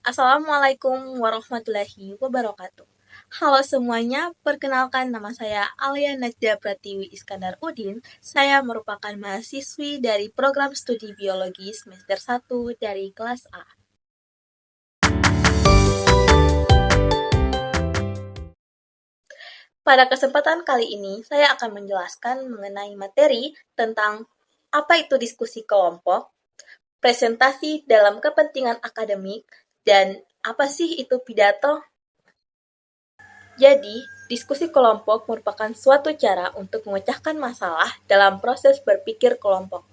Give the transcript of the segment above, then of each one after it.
Assalamualaikum warahmatullahi wabarakatuh. Halo semuanya, perkenalkan nama saya Alia Najda Pratiwi Iskandar Udin. Saya merupakan mahasiswi dari program studi biologi semester 1 dari kelas A. Pada kesempatan kali ini, saya akan menjelaskan mengenai materi tentang apa itu diskusi kelompok, presentasi dalam kepentingan akademik, dan apa sih itu pidato. Jadi, diskusi kelompok merupakan suatu cara untuk memecahkan masalah dalam proses berpikir kelompok.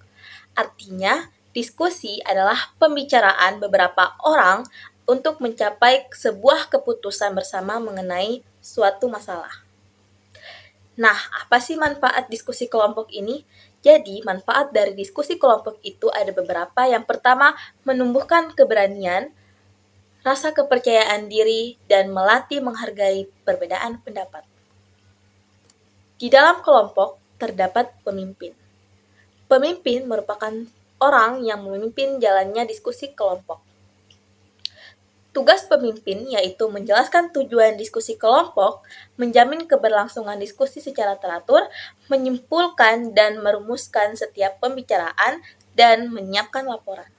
Artinya, diskusi adalah pembicaraan beberapa orang untuk mencapai sebuah keputusan bersama mengenai suatu masalah. Nah, apa sih manfaat diskusi kelompok ini? Jadi, manfaat dari diskusi kelompok itu ada beberapa. Yang pertama, menumbuhkan keberanian, rasa kepercayaan diri, dan melatih menghargai perbedaan pendapat. Di dalam kelompok terdapat pemimpin. Pemimpin merupakan orang yang memimpin jalannya diskusi kelompok. Tugas pemimpin yaitu menjelaskan tujuan diskusi kelompok, menjamin keberlangsungan diskusi secara teratur, menyimpulkan dan merumuskan setiap pembicaraan, dan menyiapkan laporan.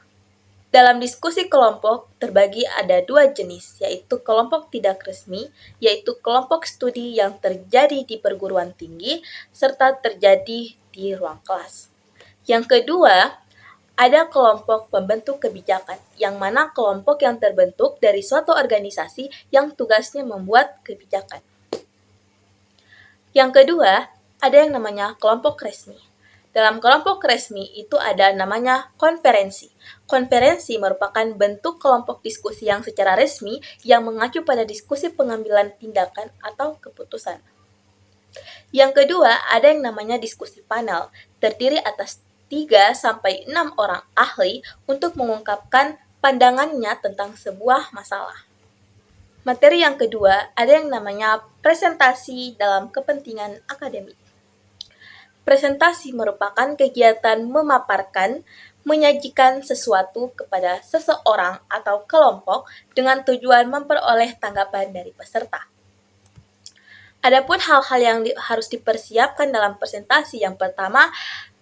Dalam diskusi kelompok terbagi ada dua jenis, yaitu kelompok tidak resmi, yaitu kelompok studi yang terjadi di perguruan tinggi, serta terjadi di ruang kelas. Yang kedua, ada kelompok pembentuk kebijakan, yang mana kelompok yang terbentuk dari suatu organisasi yang tugasnya membuat kebijakan. Yang kedua, ada yang namanya kelompok resmi. Dalam kelompok resmi itu ada namanya konferensi. Konferensi merupakan bentuk kelompok diskusi yang secara resmi yang mengacu pada diskusi pengambilan tindakan atau keputusan. Yang kedua, ada yang namanya diskusi panel, terdiri atas 3-6 orang ahli untuk mengungkapkan pandangannya tentang sebuah masalah. Materi yang kedua, ada yang namanya presentasi dalam kepentingan akademik. Presentasi merupakan kegiatan memaparkan, menyajikan sesuatu kepada seseorang atau kelompok dengan tujuan memperoleh tanggapan dari peserta. Adapun hal-hal yang harus dipersiapkan dalam presentasi, yang pertama,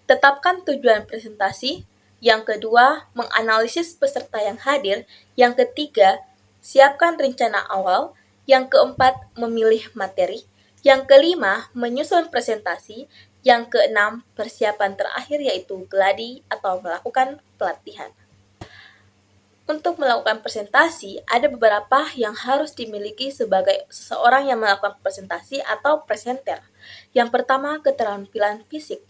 tetapkan tujuan presentasi. Yang kedua, menganalisis peserta yang hadir. Yang ketiga, siapkan rencana awal. Yang keempat, memilih materi. Yang kelima, menyusun presentasi. Yang keenam, persiapan terakhir yaitu gladi atau melakukan pelatihan. Untuk melakukan presentasi, ada beberapa yang harus dimiliki sebagai seseorang yang melakukan presentasi atau presenter. Yang pertama, keterampilan fisik.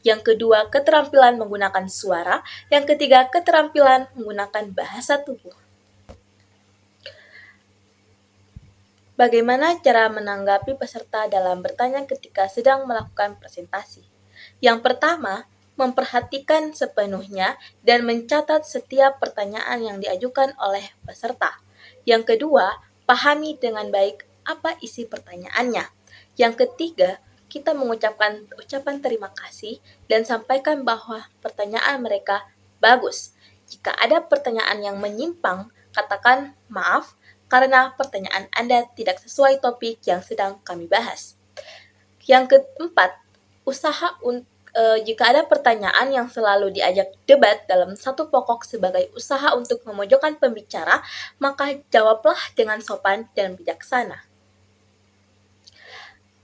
Yang kedua, keterampilan menggunakan suara. Yang ketiga, keterampilan menggunakan bahasa tubuh. Bagaimana cara menanggapi peserta dalam bertanya ketika sedang melakukan presentasi? Yang pertama, memperhatikan sepenuhnya dan mencatat setiap pertanyaan yang diajukan oleh peserta. Yang kedua, pahami dengan baik apa isi pertanyaannya. Yang ketiga, kita mengucapkan ucapan terima kasih dan sampaikan bahwa pertanyaan mereka bagus. Jika ada pertanyaan yang menyimpang, katakan maaf karena pertanyaan Anda tidak sesuai topik yang sedang kami bahas. Yang keempat, jika ada pertanyaan yang selalu diajak debat dalam satu pokok sebagai usaha untuk memojokkan pembicara, maka jawablah dengan sopan dan bijaksana.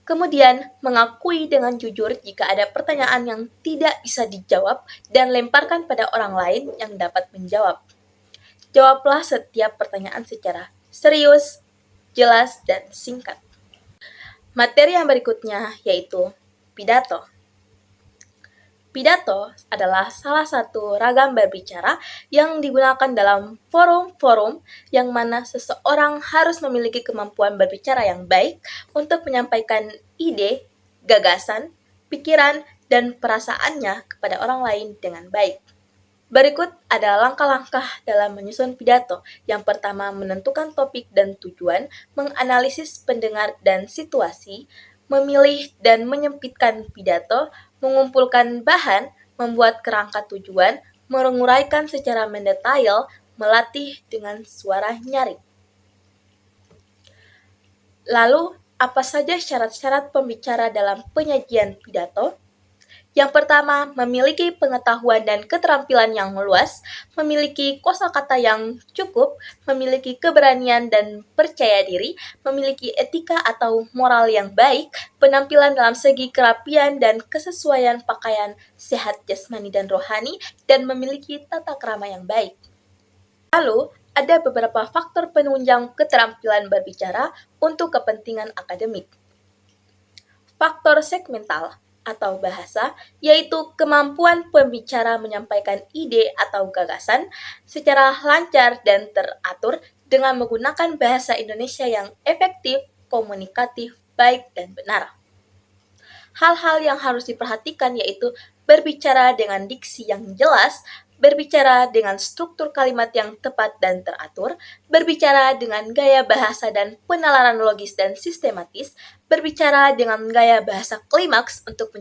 Kemudian, mengakui dengan jujur jika ada pertanyaan yang tidak bisa dijawab dan lemparkan pada orang lain yang dapat menjawab. Jawablah setiap pertanyaan secara serius, jelas, dan singkat. Materi yang berikutnya yaitu pidato. Pidato adalah salah satu ragam berbicara yang digunakan dalam forum-forum yang mana seseorang harus memiliki kemampuan berbicara yang baik untuk menyampaikan ide, gagasan, pikiran, dan perasaannya kepada orang lain dengan baik. Berikut ada langkah-langkah dalam menyusun pidato. Yang pertama, menentukan topik dan tujuan, menganalisis pendengar dan situasi, memilih dan menyempitkan pidato, mengumpulkan bahan, membuat kerangka tujuan, menguraikan secara mendetail, melatih dengan suara nyaring. Lalu, apa saja syarat-syarat pembicara dalam penyajian pidato? Yang pertama, memiliki pengetahuan dan keterampilan yang luas, memiliki kosakata yang cukup, memiliki keberanian dan percaya diri, memiliki etika atau moral yang baik, penampilan dalam segi kerapian dan kesesuaian pakaian, sehat jasmani dan rohani, dan memiliki tata krama yang baik. Lalu, ada beberapa faktor penunjang keterampilan berbicara untuk kepentingan akademik. Faktor segmental atau bahasa, yaitu kemampuan pembicara menyampaikan ide atau gagasan secara lancar dan teratur dengan menggunakan bahasa Indonesia yang efektif, komunikatif, baik, dan benar. Hal-hal yang harus diperhatikan yaitu berbicara dengan diksi yang jelas, berbicara dengan struktur kalimat yang tepat dan teratur, berbicara dengan gaya bahasa dan penalaran logis dan sistematis, berbicara dengan gaya bahasa klimaks untuk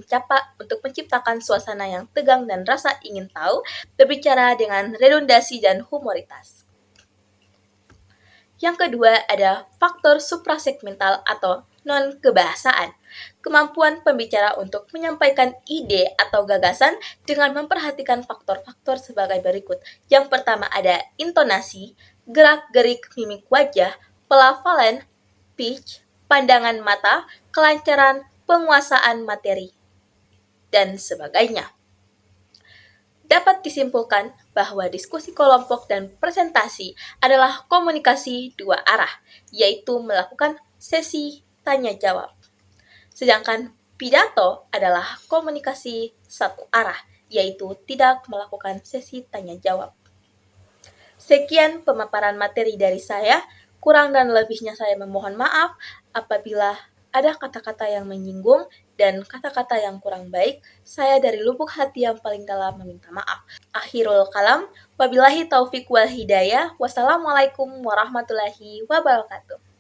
menciptakan suasana yang tegang dan rasa ingin tahu, berbicara dengan redundasi dan humoritas. Yang kedua ada faktor suprasegmental atau non-kebahasaan. Kemampuan pembicara untuk menyampaikan ide atau gagasan dengan memperhatikan faktor-faktor sebagai berikut. Yang pertama ada intonasi, gerak-gerik mimik wajah, pelafalan, pitch, pandangan mata, kelancaran, penguasaan materi, dan sebagainya. Dapat disimpulkan bahwa diskusi kelompok dan presentasi adalah komunikasi dua arah, yaitu melakukan sesi tanya-jawab. Sedangkan pidato adalah komunikasi satu arah, yaitu tidak melakukan sesi tanya-jawab. Sekian pemaparan materi dari saya. Kurang dan lebihnya saya memohon maaf apabila ada kata-kata yang menyinggung dan kata-kata yang kurang baik. Saya dari lubuk hati yang paling dalam meminta maaf. Akhirul kalam, wabillahi taufiq wal hidayah. Wassalamualaikum warahmatullahi wabarakatuh.